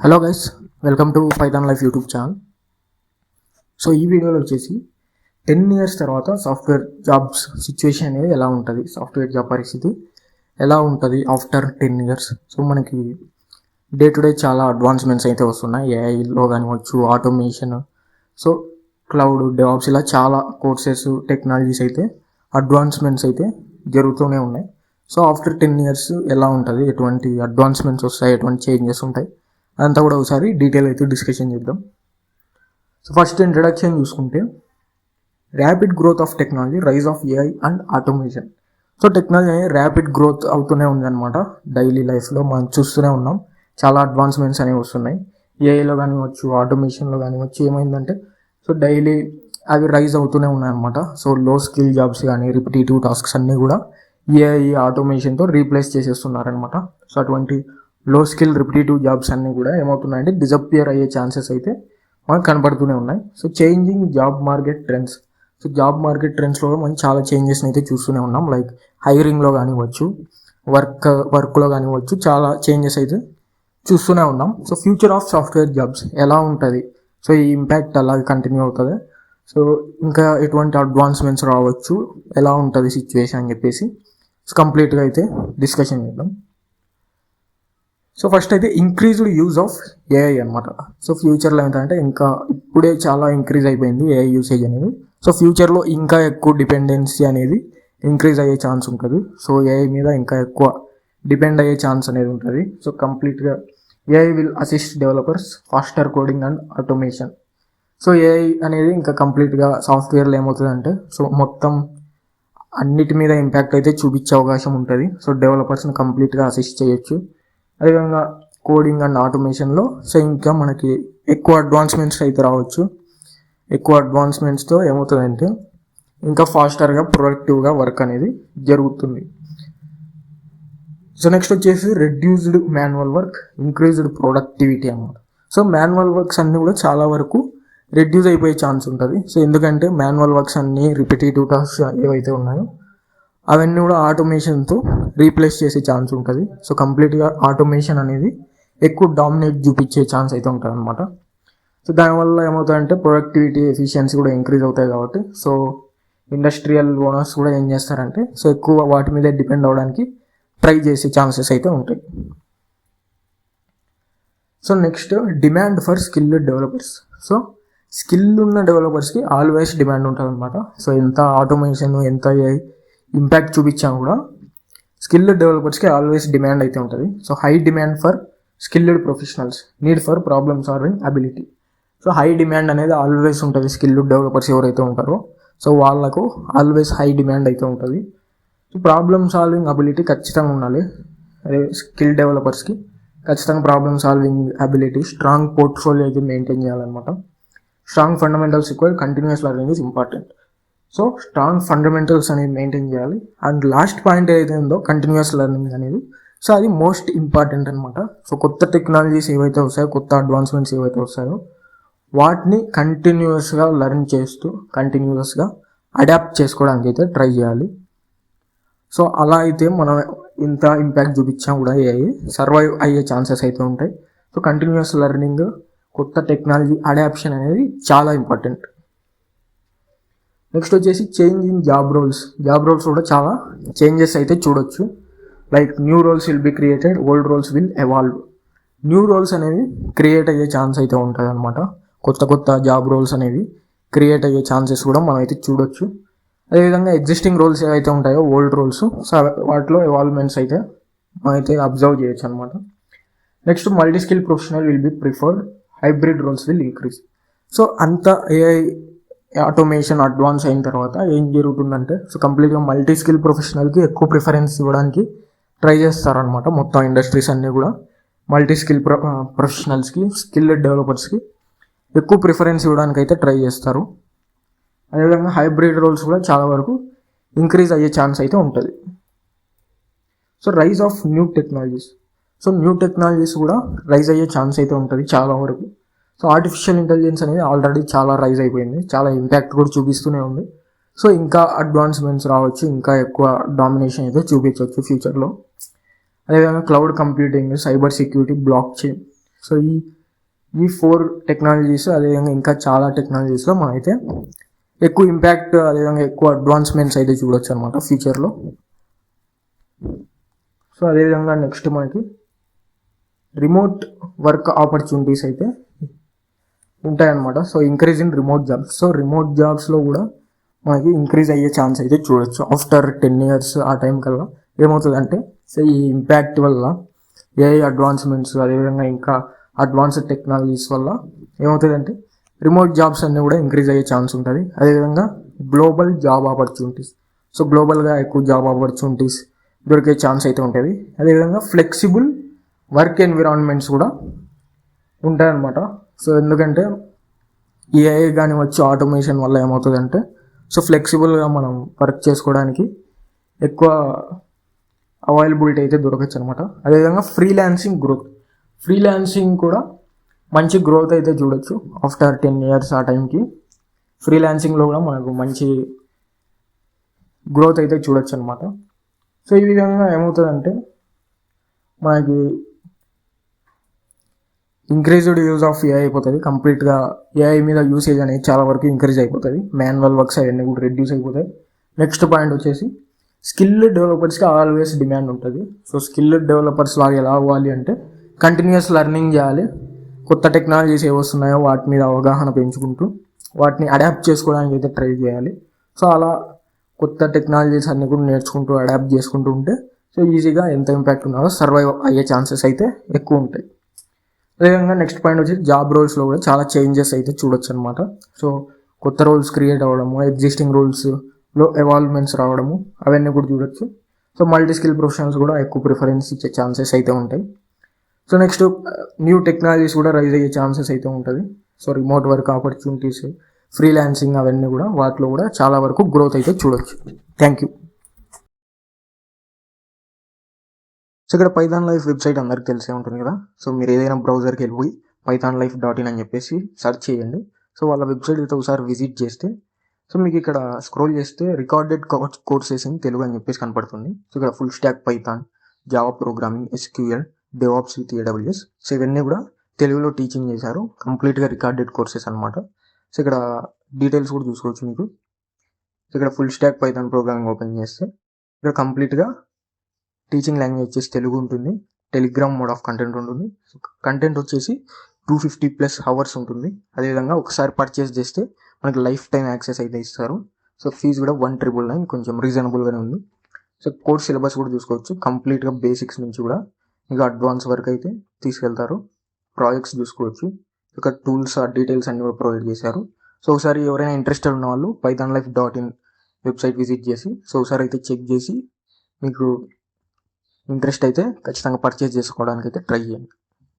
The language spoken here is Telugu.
Hello guys, welcome to Python life YouTube channel. So ఈ వీడియోలో వచ్చేసి 10 years తర్వాత సాఫ్ట్వేర్ జాబ్స్ సిచ్యువేషన్ అనేది ఎలా ఉంటుంది, సాఫ్ట్వేర్ జాబ్ పరిస్థితి ఎలా ఉంటుంది ఆఫ్టర్ 10 years. సో మనకి డే టు డే చాలా అడ్వాన్స్మెంట్స్ అయితే వస్తున్నాయి, ఏఐలో కానివచ్చు, ఆటోమేషన్, సో క్లౌడ్, డెవాప్స్, ఇలా చాలా కోర్సెస్, టెక్నాలజీస్ అయితే అడ్వాన్స్మెంట్స్ అయితే జరుగుతూనే ఉన్నాయి. సో ఆఫ్టర్ 10 years ఎలా ఉంటుంది, ఎటువంటి అడ్వాన్స్మెంట్స్ వస్తాయి, ఎటువంటి చేంజెస్ ఉంటాయి, అదంతా కూడా ఒకసారి డీటెయిల్ అయితే డిస్కషన్ చేద్దాం. సో ఫస్ట్ ఇంట్రడక్షన్ చూసుకుంటే, rapid growth of technology, rise of AI and automation. So technology అనేది ర్యాపిడ్ గ్రోత్ అవుతూనే ఉందన్నమాట. డైలీ లైఫ్లో మనం చూస్తూనే ఉన్నాం, చాలా అడ్వాన్స్మెంట్స్ అనేవి వస్తున్నాయి. ఏఐలో కానివచ్చు, ఆటోమేషన్లో కానివచ్చు. ఏమైందంటే సో డైలీ అవి రైజ్ అవుతూనే ఉన్నాయన్నమాట. సో లో స్కిల్ జాబ్స్ కానీ, రిపిటేటివ్ టాస్క్స్ అన్నీ కూడా ఏఐ ఆటోమేషన్తో రీప్లేస్ చేసేస్తున్నారనమాట. సో అటువంటి లో స్కిల్ రిపిటేటివ్ జాబ్స్ అన్నీ కూడా ఏమవుతున్నాయంటే డిజపియర్ అయ్యే ఛాన్సెస్ అయితే మనకు కనపడుతూనే ఉన్నాయి. So changing job market trends. So job market ట్రెండ్స్లో మనం చాలా చేంజెస్ని అయితే చూస్తూనే ఉన్నాం. లైక్ హైరింగ్లో కానివ్వచ్చు, వర్క్లో కానివ్వచ్చు, చాలా చేంజెస్ అయితే చూస్తూనే ఉన్నాం. So future of software jobs ఎలా ఉంటుంది, సో ఈ ఇంపాక్ట్ అలాగే కంటిన్యూ అవుతుంది, సో ఇంకా ఎటువంటి అడ్వాన్స్మెంట్స్ రావచ్చు, ఎలా ఉంటుంది సిచ్యువేషన్ అని చెప్పేసి సో కంప్లీట్గా అయితే డిస్కషన్ చేద్దాం. సో ఫస్ట్ అయితే ఇంక్రీజ్డ్ యూజ్ ఆఫ్ ఏఐ అనమాట. సో ఫ్యూచర్లో ఏంటంటే ఇంకా ఇప్పుడే చాలా ఇంక్రీజ్ అయిపోయింది ఏఐ యూసేజ్ అనేది. సో ఫ్యూచర్లో ఇంకా ఎక్కువ డిపెండెన్సీ అనేది ఇంక్రీజ్ అయ్యే ఛాన్స్ ఉంటుంది. సో ఏఐ మీద ఇంకా ఎక్కువ డిపెండ్ అయ్యే ఛాన్స్ అనేది ఉంటుంది. సో కంప్లీట్గా AI will assist developers faster coding and automation. So AI అనేది ఇంకా కంప్లీట్గా సాఫ్ట్వేర్లో ఏమవుతుందంటే సో మొత్తం అన్నిటి మీద ఇంపాక్ట్ అయితే చూపించే అవకాశం ఉంటుంది. సో డెవలపర్స్ని కంప్లీట్గా అసిస్ట్ చేయొచ్చు. అదేవిధంగా కోడింగ్ అండ్ ఆటోమేషన్లో సో ఇంకా మనకి ఎక్కువ అడ్వాన్స్మెంట్స్ అయితే రావచ్చు. ఎక్కువ అడ్వాన్స్మెంట్స్తో ఏమవుతుందంటే ఇంకా ఫాస్టర్గా, ప్రొడక్టివ్గా వర్క్ అనేది జరుగుతుంది. సో నెక్స్ట్ వచ్చేసి reduced manual work, increased productivity అన్నమాట. సో మాన్యువల్ వర్క్స్ అన్నీ కూడా చాలా వరకు రెడ్యూస్ అయిపోయే ఛాన్స్ ఉంటుంది. సో ఎందుకంటే మాన్యువల్ వర్క్స్ అన్నీ, రిపిటేటివ్ టాస్క్స్ ఏవైతే ఉన్నాయో అవన్నీ కూడా ఆటోమేషన్తో రీప్లేస్ చేసే ఛాన్స్ ఉంటుంది. సో కంప్లీట్గా ఆటోమేషన్ అనేది ఎక్కువ డామినేట్ చూపించే ఛాన్స్ అయితే ఉంటుంది అనమాట. సో దానివల్ల ఏమవుతుందంటే ప్రొడక్టివిటీ, ఎఫిషియన్సీ కూడా ఇంక్రీజ్ అవుతాయి కాబట్టి సో ఇండస్ట్రియల్ ఓనర్స్ కూడా ఏం చేస్తారంటే సో ఎక్కువ వాటి మీద డిపెండ్ అవ్వడానికి ట్రై చేసే ఛాన్సెస్ అయితే ఉంటాయి. So next demand for skilled developers. So skill ఉన్న డెవలపర్స్కి ఆల్వేస్ డిమాండ్ ఉంటుంది అనమాట. సో ఎంత ఆటోమేషన్, ఎంత ఇంపాక్ట్ చూపించా కూడా స్కిల్డ్ డెవలపర్స్కి ఆల్వేస్ డిమాండ్ అయితే ఉంటుంది. So high demand for skilled professionals, need for problem solving ability. So high demand అనేది ఆల్వేస్ ఉంటుంది. స్కిల్డ్ డెవలపర్స్ ఎవరైతే ఉంటారో సో వాళ్ళకు ఆల్వేస్ హై డిమాండ్ అయితే ఉంటుంది. సో ప్రాబ్లమ్ సాల్వింగ్ అబిలిటీ ఖచ్చితంగా ఉండాలి. అదే స్కిల్ డెవలపర్స్కి ఖచ్చితంగా problem solving ability, strong portfolio అయితే మెయింటైన్ చేయాలన్నమాట. Strong fundamentals required, continuous learning is important. So strong fundamentals అనేది మెయింటైన్ చేయాలి. అండ్ లాస్ట్ పాయింట్ ఏదైతే ఉందో కంటిన్యూస్ లెర్నింగ్ అనేది, సో అది మోస్ట్ ఇంపార్టెంట్ అనమాట. సో కొత్త టెక్నాలజీస్ ఏవైతే వస్తాయో, కొత్త అడ్వాన్స్మెంట్స్ ఏవైతే వస్తాయో వాటిని కంటిన్యూస్గా లెర్న్ చేస్తూ కంటిన్యూస్గా అడాప్ట్ చేసుకోవడానికి అయితే ట్రై చేయాలి. సో అలా అయితే మనం ఇంత ఇంపాక్ట్ చూపించాం కూడా ఏఐ సర్వైవ్ అయ్యే ఛాన్సెస్ అయితే ఉంటాయి. సో కంటిన్యూస్ లెర్నింగ్, కొత్త టెక్నాలజీ అడాప్షన్ అనేది చాలా ఇంపార్టెంట్. నెక్స్ట్ వచ్చేసి change in job roles. Job roles కూడా చాలా చేంజెస్ అయితే చూడొచ్చు. Like new roles will be created, old roles will evolve. New roles అనేవి క్రియేట్ అయ్యే ఛాన్స్ అయితే ఉంటుంది అనమాట. కొత్త కొత్త జాబ్ రోల్స్ అనేవి క్రియేట్ అయ్యే ఛాన్సెస్ కూడా మనం అయితే చూడొచ్చు. అదేవిధంగా ఎగ్జిస్టింగ్ రోల్స్ ఏవైతే ఉంటాయో ఓల్డ్ రోల్స్, సో వాటిలో ఎవాల్వ్మెంట్స్ అయితే మనం అయితే అబ్జర్వ్ చేయొచ్చు అనమాట. Next multi skill professional will be preferred, hybrid roles will increase. So అంత ఏఐ ఆటోమేషన్ అడ్వాన్స్ అయిన తర్వాత ఏం జరుగుతుందంటే సో కంప్లీట్గా మల్టీ స్కిల్ ప్రొఫెషనల్కి ఎక్కువ ప్రిఫరెన్స్ ఇవ్వడానికి ట్రై చేస్తారనమాట. మొత్తం ఇండస్ట్రీస్ అన్నీ కూడా మల్టీ స్కిల్ ప్రొఫెషనల్స్కి, స్కిల్డ్ డెవలపర్స్కి ఎక్కువ ప్రిఫరెన్స్ ఇవ్వడానికి అయితే ట్రై చేస్తారు. అదేవిధంగా హైబ్రిడ్ రోల్స్ కూడా చాలా వరకు ఇంక్రీజ్ అయ్యే ఛాన్స్ అయితే ఉంటుంది. So rise of new technologies. So new technologies కూడా రైజ్ అయ్యే ఛాన్స్ అయితే ఉంటుంది చాలా వరకు. సో ఆర్టిఫిషియల్ ఇంటెలిజెన్స్ అనేది ఆల్రెడీ చాలా రైజ్ అయిపోయింది, చాలా ఇంపాక్ట్ కూడా చూపిస్తూనే ఉంది. సో ఇంకా అడ్వాన్స్మెంట్స్ రావచ్చు, ఇంకా ఎక్కువ డామినేషన్ అయితే చూపించవచ్చు ఫ్యూచర్లో. అదేవిధంగా cloud computing, cyber security, block chain. So ఈ 4 టెక్నాలజీస్ అదేవిధంగా ఇంకా చాలా టెక్నాలజీస్లో మనం అయితే ఎక్కువ ఇంపాక్ట్ అదేవిధంగా ఎక్కువ అడ్వాన్స్మెంట్స్ అయితే చూడొచ్చు అనమాట ఫ్యూచర్లో. సో అదేవిధంగా నెక్స్ట్ మనకి రిమోట్ వర్క్ ఆపర్చునిటీస్ అయితే ఉంటాయన్నమాట. So increase in remote jobs. So remote జాబ్స్లో కూడా మనకి ఇంక్రీజ్ అయ్యే ఛాన్స్ అయితే చూడొచ్చు ఆఫ్టర్ 10 years. ఆ టైం కల్లా ఏమవుతుందంటే సో ఈ ఇంపాక్ట్ వల్ల ఏఐ అడ్వాన్స్మెంట్స్ అదేవిధంగా ఇంకా అడ్వాన్స్డ్ టెక్నాలజీస్ వల్ల ఏమవుతుందంటే రిమోట్ జాబ్స్ అన్నీ కూడా ఇంక్రీజ్ అయ్యే ఛాన్స్ ఉంటుంది. అదేవిధంగా గ్లోబల్ జాబ్ ఆపర్చునిటీస్. సో గ్లోబల్గా ఎక్కువ జాబ్ ఆపర్చునిటీస్ దొరికే ఛాన్స్ అయితే ఉంటుంది. అదేవిధంగా ఫ్లెక్సిబుల్ వర్క్ ఎన్విరాన్మెంట్స్ కూడా ఉంటాయన్నమాట. సో ఎందుకంటే ఏఐ కానీ వచ్చి ఆటోమేషన్ వల్ల ఏమవుతుందంటే సో ఫ్లెక్సిబుల్గా మనం వర్క్ చేసుకోవడానికి ఎక్కువ అవైలబిలిటీ అయితే దొరకచ్చు అనమాట. అదేవిధంగా ఫ్రీలాన్సింగ్ కూడా మంచి గ్రోత్ అయితే చూడొచ్చు ఆఫ్టర్ 10 years. ఆ టైంకి ఫ్రీలాన్సింగ్లో కూడా మనకు మంచి గ్రోత్ అయితే చూడొచ్చు అనమాట. సో ఈ విధంగా ఏమవుతుందంటే మనకి ఇంక్రీజ్డ్ యూజ్ ఆఫ్ ఏఐ అయిపోతుంది. కంప్లీట్గా ఏఐ మీద యూసేజ్ అనేది చాలా వరకు ఇంక్రీజ్ అయిపోతుంది. మాన్యువల్ వర్క్స్ అవన్నీ కూడా రెడ్యూస్ అయిపోతాయి. నెక్స్ట్ పాయింట్ వచ్చేసి స్కిల్డ్ డెవలపర్స్కి ఆల్వేస్ డిమాండ్ ఉంటుంది. సో స్కిల్డ్ డెవలపర్స్ లాగా ఎలా అవ్వాలి అంటే కంటిన్యూస్ లెర్నింగ్ చేయాలి. కొత్త టెక్నాలజీస్ ఏ వస్తున్నాయో వాటి మీద అవగాహన పెంచుకుంటూ వాటిని అడాప్ట్ చేసుకోవడానికి అయితే ట్రై చేయాలి. సో అలా కొత్త టెక్నాలజీస్ అన్నీ కూడా నేర్చుకుంటూ అడాప్ట్ చేసుకుంటూ ఉంటే సో ఈజీగా ఎంత ఇంపాక్ట్ ఉన్నదో సర్వైవ్ అయ్యే ఛాన్సెస్ అయితే ఎక్కువ ఉంటాయి. అదేవిధంగా నెక్స్ట్ పాయింట్ వచ్చి జాబ్ రోల్స్లో కూడా చాలా చేంజెస్ అయితే చూడొచ్చు అనమాట. సో కొత్త రోల్స్ క్రియేట్ అవ్వడము, ఎగ్జిస్టింగ్ రోల్స్లో ఎవాల్వ్మెంట్స్ రావడము అవన్నీ కూడా చూడొచ్చు. సో మల్టీ స్కిల్ ప్రొఫెషనల్స్ కూడా ఎక్కువ ప్రిఫరెన్స్ ఇచ్చే ఛాన్సెస్ అయితే ఉంటాయి. సో నెక్స్ట్ న్యూ టెక్నాలజీస్ కూడా రైజ్ అయ్యే ఛాన్సెస్ అయితే ఉంటుంది. So remote work opportunities, freelancing అవన్నీ కూడా వాటిలో కూడా చాలా వరకు గ్రోత్ అయితే చూడొచ్చు. Thank you. సో ఇక్కడ పైథాన్ లైఫ్ వెబ్సైట్ అందరికి తెలిసే ఉంటుంది కదా. సో మీరు ఏదైనా బ్రౌజర్కి వెళ్ళిపోయి pythonlife.in అని చెప్పేసి సెర్చ్ చేయండి. సో వాళ్ళ వెబ్సైట్ అయితే ఒకసారి విజిట్ చేస్తే సో మీకు ఇక్కడ స్క్రోల్ చేస్తే రికార్డెడ్ కోర్సెస్ ఇన్ తెలుగు అని చెప్పేసి కనపడుతుంది. సో ఇక్కడ full stack Python, Java programming, SQL, DevOps with AWS. So ఇవన్నీ కూడా తెలుగులో టీచింగ్ చేశారు. కంప్లీట్గా రికార్డెడ్ కోర్సెస్ అనమాట. సో ఇక్కడ డీటెయిల్స్ కూడా చూసుకోవచ్చు మీకు. సో ఇక్కడ full stack Python programming open చేస్తే ఇక్కడ కంప్లీట్గా టీచింగ్ లాంగ్వేజ్ వచ్చేసి తెలుగు ఉంటుంది. టెలిగ్రామ్ మోడ్ ఆఫ్ కంటెంట్ ఉంటుంది. కంటెంట్ వచ్చేసి 250+ hours ఉంటుంది. అదేవిధంగా ఒకసారి పర్చేస్ చేస్తే మనకి లైఫ్ టైం యాక్సెస్ అయితే ఇస్తారు. సో ఫీజు కూడా 1,999, కొంచెం రీజనబుల్గానే ఉంది. సో కోర్స్ సిలబస్ కూడా చూసుకోవచ్చు. కంప్లీట్గా బేసిక్స్ నుంచి కూడా ఇంకా అడ్వాన్స్ వరకు అయితే తీసుకెళ్తారు. ప్రాజెక్ట్స్ చూసుకోవచ్చు. ఇక టూల్స్ డీటెయిల్స్ అన్ని కూడా ప్రొవైడ్ చేశారు. సో ఒకసారి ఎవరైనా ఇంట్రెస్టెడ్ ఉన్న వాళ్ళు pythonlife.in వెబ్సైట్ విజిట్ చేసి సో ఒకసారి అయితే చెక్ చేసి మీకు ఇంట్రెస్ట్ అయితే ఖచ్చితంగా పర్చేస్ చేసుకోవడానికి అయితే ట్రై చేయండి.